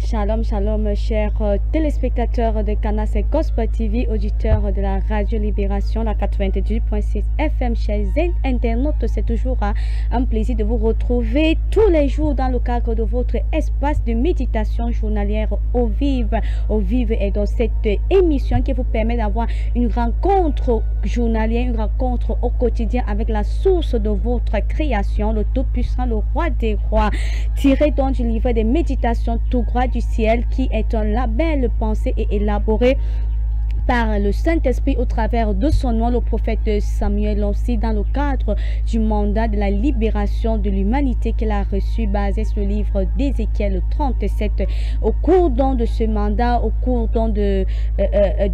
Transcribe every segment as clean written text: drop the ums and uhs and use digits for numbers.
Shalom, shalom, chers téléspectateurs de Canas et Gospel TV, auditeurs de la Radio Libération, la 98.6 FM, chers internautes. C'est toujours un plaisir de vous retrouver tous les jours dans le cadre de votre espace de méditation journalière au vive et dans cette émission qui vous permet d'avoir une rencontre journalière, une rencontre au quotidien avec la source de votre création, le Tout-Puissant, le Roi des Rois, tiré donc du livre des méditations tout droit du ciel, qui est un label pensé et élaboré par le Saint-Esprit au travers de son nom, le prophète Samuel Lonsi, dans le cadre du mandat de la libération de l'humanité qu'il a reçu, basé sur le livre d'Ézéchiel 37. Au cours donc de ce mandat, au cours donc de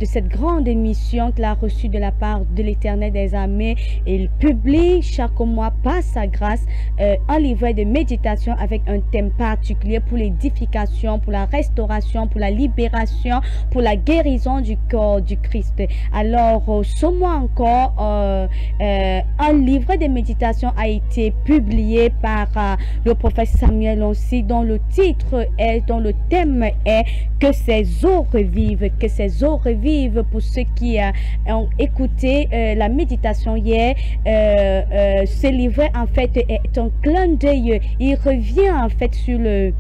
cette grande émission qu'il a reçue de la part de l'Éternel des armées, il publie chaque mois par sa grâce un livret de méditation avec un thème particulier pour l'édification, pour la restauration, pour la libération, pour la guérison du corps du Christ. Alors, ce mois encore, un livret de méditation a été publié par le prophète Samuel Lonsi, dont le titre est, dont le thème est que ces eaux revivent, que ces eaux revivent. Pour ceux qui ont écouté la méditation hier, ce livret en fait est un clin d'œil. Il revient en fait sur le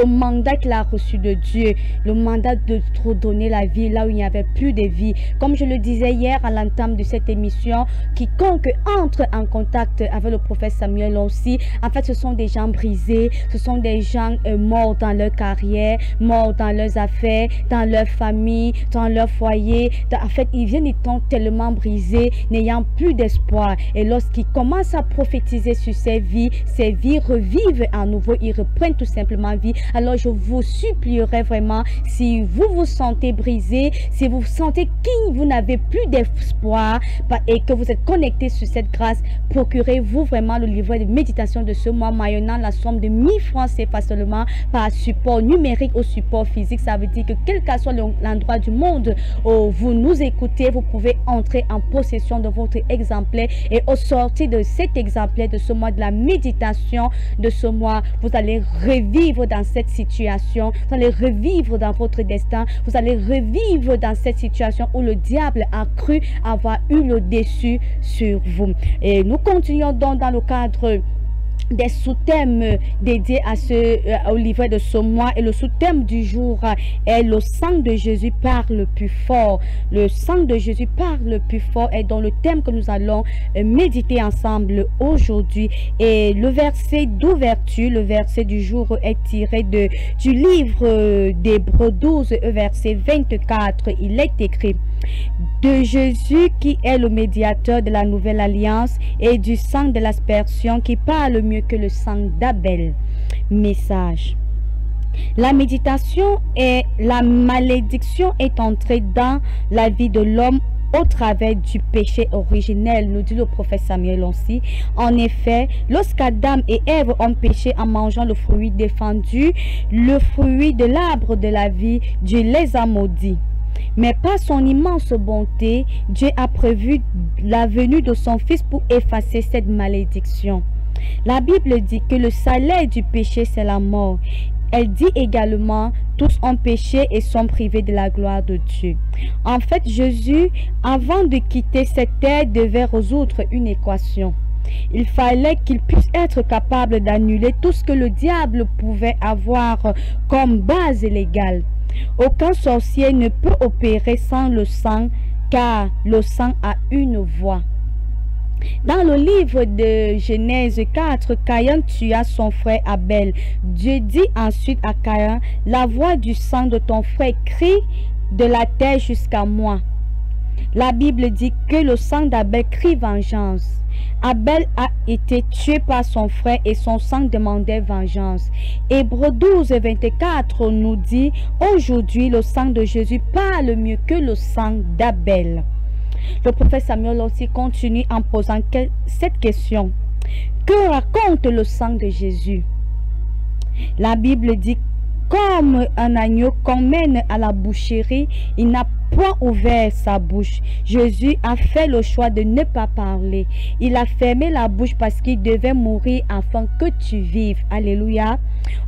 mandat qu'il a reçu de Dieu, le mandat de redonner la vie là où il n'y avait plus de vie. Comme je le disais hier à l'entame de cette émission, quiconque entre en contact avec le prophète Samuel Lonsi, en fait ce sont des gens brisés, ce sont des gens morts dans leur carrière, morts dans leurs affaires, dans leur famille, dans leur foyer. En fait, ils viennent étant tellement brisés, n'ayant plus d'espoir. Et lorsqu'ils commencent à prophétiser sur ces vies revivent à nouveau, ils reprennent tout simplement vie. Alors je vous supplierai vraiment, si vous vous sentez brisé, si vous sentez que vous n'avez plus d'espoir et que vous êtes connecté sur cette grâce, procurez-vous vraiment le livret de méditation de ce mois, moyennant la somme de 1000 francs CFA seulement, par support numérique ou support physique. Ça veut dire que quel que soit l'endroit du monde où vous nous écoutez, vous pouvez entrer en possession de votre exemplaire, et au sortir de cet exemplaire de ce mois, de la méditation de ce mois, vous allez revivre dans cette situation, vous allez revivre dans votre destin, vous allez revivre dans cette situation où le diable a cru avoir eu le dessus sur vous. Et nous continuons donc dans le cadre des sous-thèmes dédiés à au livret de ce mois, et le sous-thème du jour est le sang de Jésus parle plus fort. Le sang de Jésus parle plus fort est dans le thème que nous allons méditer ensemble aujourd'hui. Et le verset d'ouverture, le verset du jour est tiré du livre d'Hébreux 12, verset 24. Il est écrit: de Jésus qui est le médiateur de la nouvelle alliance, et du sang de l'aspersion qui parle mieux que le sang d'Abel. Message. La méditation et la malédiction est entrée dans la vie de l'homme au travers du péché originel, nous dit le prophète Samuel Lonsi. En effet, lorsqu'Adam et Ève ont péché en mangeant le fruit défendu, le fruit de l'arbre de la vie, Dieu les a maudits. Mais par son immense bonté, Dieu a prévu la venue de son Fils pour effacer cette malédiction. La Bible dit que le salaire du péché, c'est la mort. Elle dit également: tous ont péché et sont privés de la gloire de Dieu. En fait, Jésus, avant de quitter cette terre, devait résoudre une équation. Il fallait qu'il puisse être capable d'annuler tout ce que le diable pouvait avoir comme base légale. Aucun sorcier ne peut opérer sans le sang, car le sang a une voix. Dans le livre de Genèse 4, Caïn tua son frère Abel. Dieu dit ensuite à Caïn: la voix du sang de ton frère crie de la terre jusqu'à moi. La Bible dit que le sang d'Abel crie vengeance. Abel a été tué par son frère et son sang demandait vengeance. Hébreux 12, 24 nous dit: aujourd'hui le sang de Jésus parle mieux que le sang d'Abel. Le prophète Samuel aussi continue en posant cette question: que raconte le sang de Jésus? La Bible dit comme un agneau qu'on mène à la boucherie, il n'a point ouvert sa bouche. Jésus a fait le choix de ne pas parler. Il a fermé la bouche parce qu'il devait mourir afin que tu vives. Alléluia.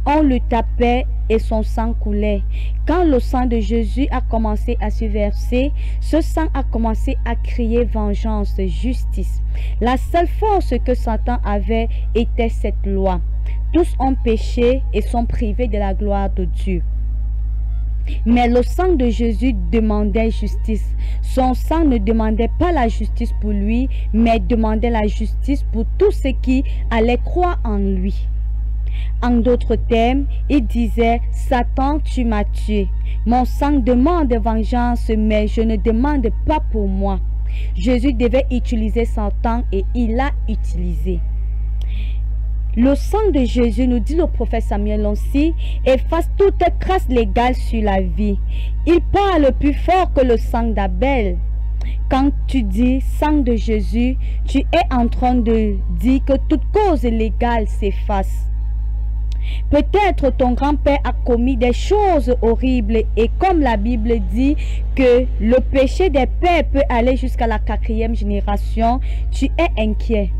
On le tapait et son sang coulait. Quand le sang de Jésus a commencé à se verser, ce sang a commencé à crier vengeance, justice. La seule force que Satan avait était cette loi. Tous ont péché et sont privés de la gloire de Dieu. Mais le sang de Jésus demandait justice. Son sang ne demandait pas la justice pour lui, mais demandait la justice pour tous ceux qui allaient croire en lui. En d'autres termes, il disait, « Satan, tu m'as tué. Mon sang demande vengeance, mais je ne demande pas pour moi. » Jésus devait utiliser son temps et il l'a utilisé. Le sang de Jésus, nous dit le prophète Samuel aussi, efface toute trace légale sur la vie. Il parle plus fort que le sang d'Abel. Quand tu dis sang de Jésus, tu es en train de dire que toute cause légale s'efface. Peut-être ton grand-père a commis des choses horribles et comme la Bible dit que le péché des pères peut aller jusqu'à la 4e génération, tu es inquiet.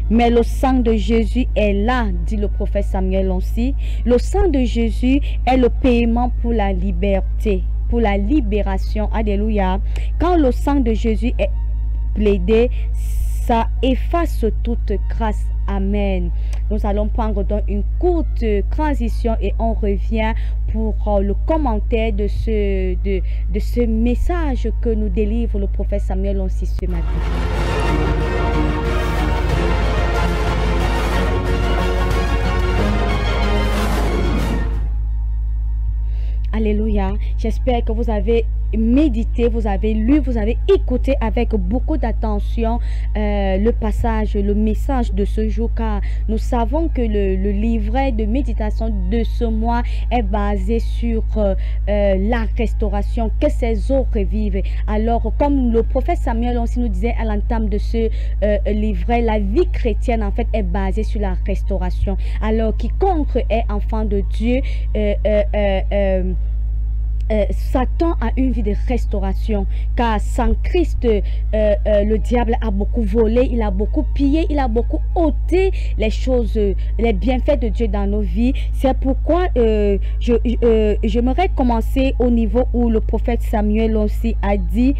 Mais le sang de Jésus est là, dit le prophète Samuel aussi. Le sang de Jésus est le paiement pour la liberté, pour la libération. Alléluia. Quand le sang de Jésus est plaidé, ça efface toute grâce. Amen. Nous allons prendre donc une courte transition et on revient pour le commentaire de ce message que nous délivre le prophète Samuel aussi ce matin. Alléluia. J'espère que vous avez médité, vous avez lu, vous avez écouté avec beaucoup d'attention le passage, le message de ce jour, car nous savons que le livret de méditation de ce mois est basé sur la restauration, que ces eaux revivent. Alors, comme le prophète Samuel aussi nous disait à l'entame de ce livret, la vie chrétienne en fait est basée sur la restauration. Alors, quiconque est enfant de Dieu, Satan a une vie de restauration, car sans Christ, le diable a beaucoup volé, il a beaucoup pillé, il a beaucoup ôté les choses, les bienfaits de Dieu dans nos vies. C'est pourquoi j'aimerais commencer au niveau où le prophète Samuel aussi a dit,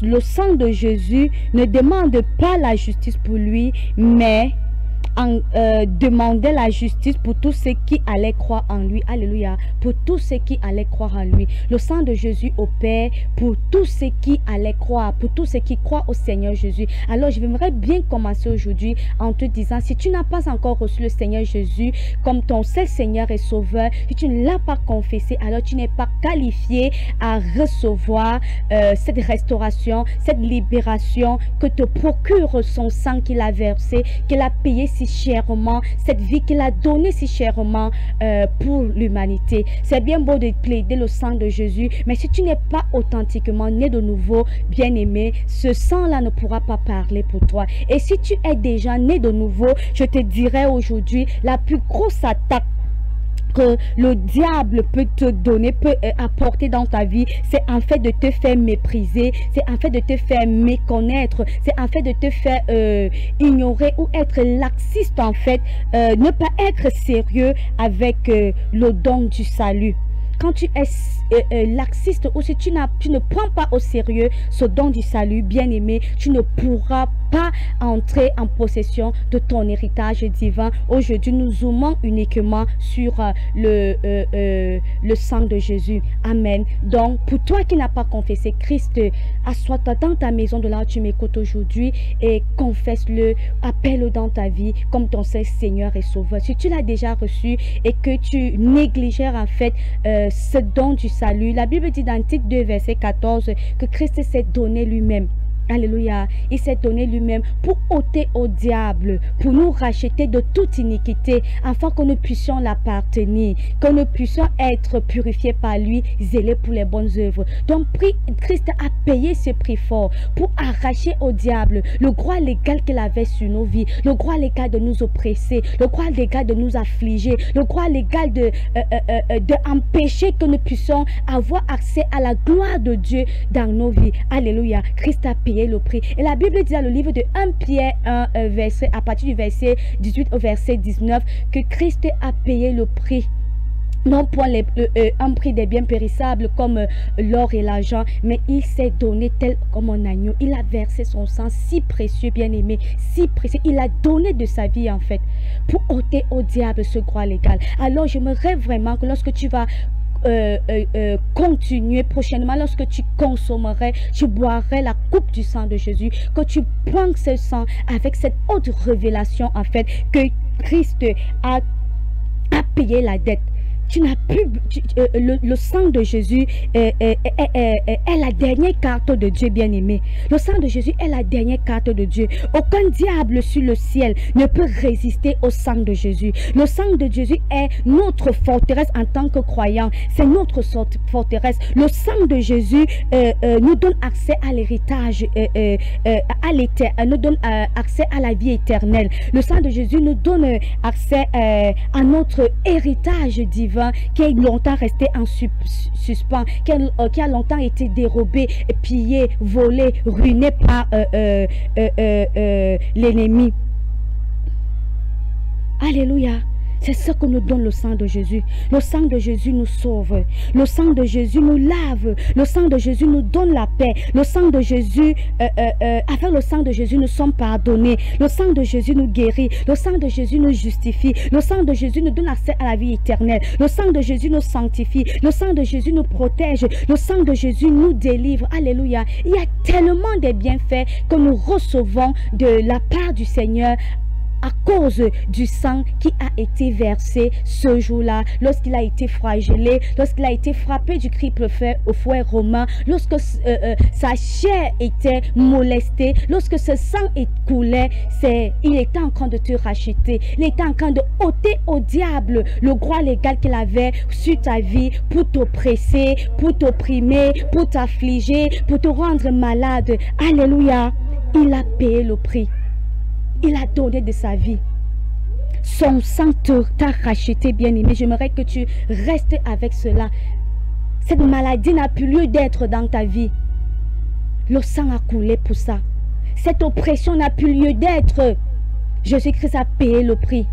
le sang de Jésus ne demande pas la justice pour lui, mais demandait la justice pour tous ceux qui allaient croire en lui. Alléluia. Pour tous ceux qui allaient croire en lui. Le sang de Jésus opère pour tous ceux qui allaient croire, pour tous ceux qui croient au Seigneur Jésus. Alors j'aimerais bien commencer aujourd'hui en te disant, si tu n'as pas encore reçu le Seigneur Jésus comme ton seul Seigneur et Sauveur, si tu ne l'as pas confessé, alors tu n'es pas qualifié à recevoir cette restauration, cette libération que te procure son sang qu'il a versé, qu'il a payé si chèrement, cette vie qu'il a donnée si chèrement pour l'humanité. C'est bien beau de plaider le sang de Jésus, mais si tu n'es pas authentiquement né de nouveau, bien-aimé, ce sang-là ne pourra pas parler pour toi. Et si tu es déjà né de nouveau, je te dirais aujourd'hui, la plus grosse attaque que le diable peut te donner, peut apporter dans ta vie, c'est en fait de te faire mépriser, c'est en fait de te faire méconnaître, c'est en fait de te faire ignorer ou être laxiste en fait, ne pas être sérieux avec le don du salut. Quand tu es laxiste ou si tu ne prends pas au sérieux ce don du salut, bien-aimé, tu ne pourras pas entrer en possession de ton héritage divin. Aujourd'hui, nous zoomons uniquement sur le sang de Jésus. Amen. Donc, pour toi qui n'as pas confessé Christ, assois-toi dans ta maison de là où tu m'écoutes aujourd'hui et confesse-le, appelle-le dans ta vie comme ton seul Seigneur et Sauveur. Si tu l'as déjà reçu et que tu négligères en fait ce don du salut, la Bible dit dans Tite 2, verset 14, que Christ s'est donné lui-même. Alléluia. Il s'est donné lui-même pour ôter au diable, pour nous racheter de toute iniquité, afin que nous puissions l'appartenir, que nous puissions être purifiés par lui, zélés pour les bonnes œuvres. Donc, Christ a payé ce prix fort pour arracher au diable le droit légal qu'il avait sur nos vies, le droit légal de nous oppresser, le droit légal de nous affliger, le droit légal de empêcher que nous puissions avoir accès à la gloire de Dieu dans nos vies. Alléluia. Christ a payé le prix. Et la Bible dit dans le livre de 1 Pierre 1, verset, à partir du verset 18 au verset 19, que Christ a payé le prix. Non point un prix des biens périssables comme l'or et l'argent, mais il s'est donné tel comme un agneau. Il a versé son sang si précieux, bien-aimé, si précieux. Il a donné de sa vie en fait pour ôter au diable ce droit légal. Alors j'aimerais vraiment que lorsque tu vas continuer prochainement, lorsque tu consommerais, tu boirais la coupe du sang de Jésus, que tu prends ce sang avec cette haute révélation en fait que Christ a payé la dette. Tu n'as plus le sang de Jésus est la dernière carte de Dieu, bien-aimé. Le sang de Jésus est la dernière carte de Dieu. Aucun diable sur le ciel ne peut résister au sang de Jésus. Le sang de Jésus est notre forteresse en tant que croyants. C'est notre forteresse. Le sang de Jésus nous donne accès à l'héritage, nous donne accès à la vie éternelle. Le sang de Jésus nous donne accès à notre héritage divin, qui est longtemps resté en suspens, qui a longtemps été dérobé, pillé, volé, ruiné par l'ennemi. Alléluia. C'est ce que nous donne le sang de Jésus. Le sang de Jésus nous sauve. Le sang de Jésus nous lave. Le sang de Jésus nous donne la paix. Le sang de Jésus, avec le sang de Jésus, nous sommes pardonnés. Le sang de Jésus nous guérit. Le sang de Jésus nous justifie. Le sang de Jésus nous donne accès à la vie éternelle. Le sang de Jésus nous sanctifie. Le sang de Jésus nous protège. Le sang de Jésus nous délivre. Alléluia. Il y a tellement de bienfaits que nous recevons de la part du Seigneur à cause du sang qui a été versé ce jour-là, lorsqu'il a été flagellé, lorsqu'il a été frappé du triple fouet romain, lorsque sa chair était molestée, lorsque ce sang coulait, il était en train de te racheter, il était en train de ôter au diable le droit légal qu'il avait sur ta vie pour t'oppresser, pour t'opprimer, pour t'affliger, pour te rendre malade. Alléluia, il a payé le prix. Il a donné de sa vie. Son sang t'a racheté, bien-aimé. J'aimerais que tu restes avec cela. Cette maladie n'a plus lieu d'être dans ta vie. Le sang a coulé pour ça. Cette oppression n'a plus lieu d'être. Jésus-Christ a payé le prix.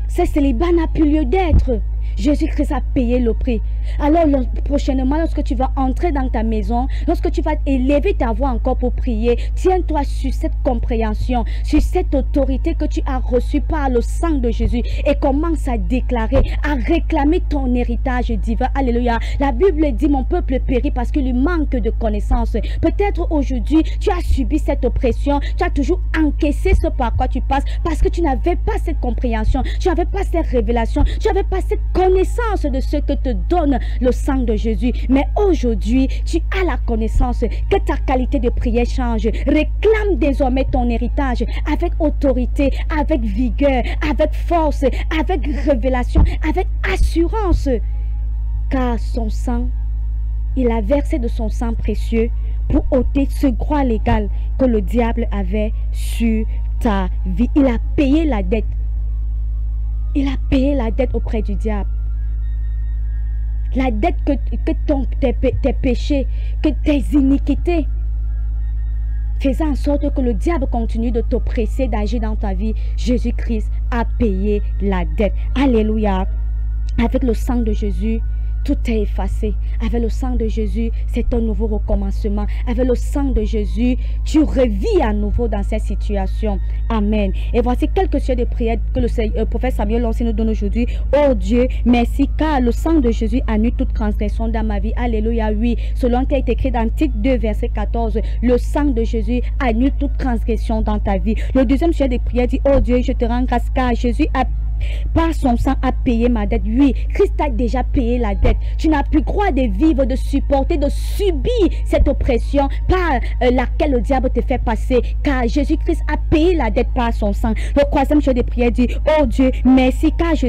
Ce célibat n'a plus lieu d'être. Jésus-Christ a payé le prix. Alors prochainement, lorsque tu vas entrer dans ta maison, lorsque tu vas élever ta voix encore pour prier, tiens-toi sur cette compréhension, sur cette autorité que tu as reçue par le sang de Jésus et commence à déclarer, à réclamer ton héritage divin. Alléluia. La Bible dit: mon peuple périt parce qu'il lui manque de connaissances. Peut-être aujourd'hui, tu as subi cette oppression, tu as toujours encaissé ce par quoi tu passes parce que tu n'avais pas cette compréhension, tu n'avais pas cette révélation, tu n'avais pas cette connaissance de ce que te donne le sang de Jésus. Mais aujourd'hui, tu as la connaissance que ta qualité de prière change. Réclame désormais ton héritage avec autorité, avec vigueur, avec force, avec révélation, avec assurance. Car son sang, il a versé de son sang précieux pour ôter ce droit légal que le diable avait sur ta vie. Il a payé la dette. Il a payé la dette auprès du diable. La dette que tes péchés, que tes iniquités, faisant en sorte que le diable continue de t'oppresser, d'agir dans ta vie. Jésus-Christ a payé la dette. Alléluia. Avec le sang de Jésus, tout est effacé. Avec le sang de Jésus, c'est un nouveau recommencement. Avec le sang de Jésus, tu revis à nouveau dans cette situation. Amen. Et voici quelques sujets de prière que le prophète Samuel Lancé nous donne aujourd'hui. Oh Dieu, merci, car le sang de Jésus annule toute transgression dans ma vie. Alléluia. Oui, selon qui est écrit dans Tite 2, verset 14, le sang de Jésus annule toute transgression dans ta vie. Le deuxième sujet de prière dit: oh Dieu, je te rends grâce car Jésus a Par son sang a payé ma dette. Oui, Christ a déjà payé la dette. Tu n'as plus droit de vivre, de supporter, de subir cette oppression par laquelle le diable te fait passer. Car Jésus-Christ a payé la dette par son sang. Le troisième jour de prière dit, oh Dieu, merci car je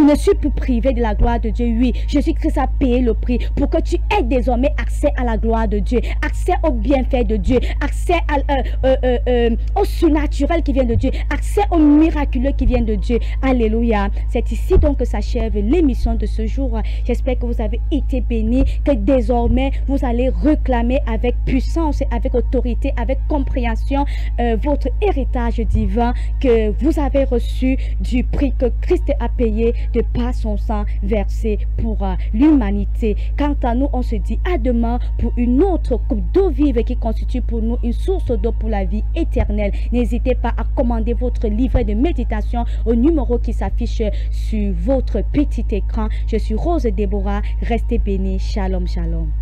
ne suis plus privé de la gloire de Dieu. Oui, Jésus-Christ a payé le prix pour que tu aies désormais accès à la gloire de Dieu, accès au bienfait de Dieu, accès au surnaturel qui vient de Dieu, accès au miraculeux qui vient de Dieu. Alléluia. C'est ici donc que s'achève l'émission de ce jour. J'espère que vous avez été bénis, que désormais vous allez réclamer avec puissance, avec autorité, avec compréhension votre héritage divin que vous avez reçu du prix que Christ a payé de par son sang versé pour l'humanité. Quant à nous, on se dit à demain pour une autre coupe d'eau vive qui constitue pour nous une source d'eau pour la vie éternelle. N'hésitez pas à commander votre livret de méditation au numéro qui s'affiche sur votre petit écran. Je suis Rose Déborah. Restez bénis. Shalom, shalom.